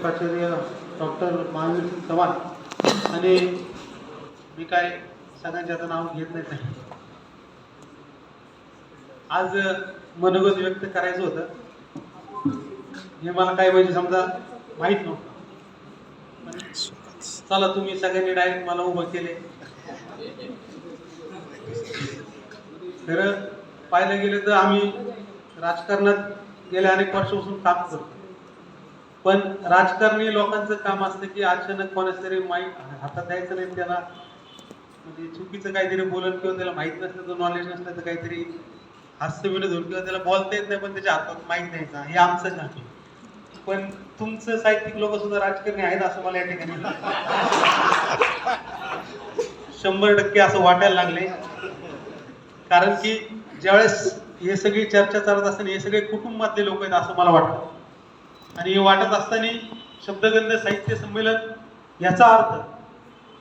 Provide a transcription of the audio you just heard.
प्राचार्य डॉक्टर महावीर चव्हाण आणि मी काय सगळ्यांचे आता नाव घेत नाही. आज मनोगत व्यक्त करायचं होतं हे मला काय म्हणजे समजा माहित नव्हतं. चला तुम्ही सगळ्यांनी डायरेक्ट मला उभं केले. खरं पाहायला गेलं तर आम्ही राजकारणात गेल्या अनेक वर्षापासून काम करतो, पण राजकारणी लोकांचं काम असतं की अचानक कोणाच तरी माहीत हातात द्यायचं नाही, त्याला म्हणजे चुकीचं काहीतरी बोलून किंवा त्याला माहित नसलं तर नॉलेज नसलं तर काहीतरी हास्य विनोद होऊन किंवा त्याला बोलता येत नाही पण त्याच्या हातात माहीत द्यायचा, हे आमचं काम आहे. पण तुमचं साहित्यिक लोक सुद्धा राजकारणी आहेत असं मला या ठिकाणी 100% असं वाटायला लागले. कारण की ज्यावेळेस हे सगळी चर्चा चालत असताना हे सगळे कुटुंबातले लोक आहेत असं मला वाटतं. आणि हे वाटत असताना शब्दगंध साहित्य संमेलन याचा अर्थ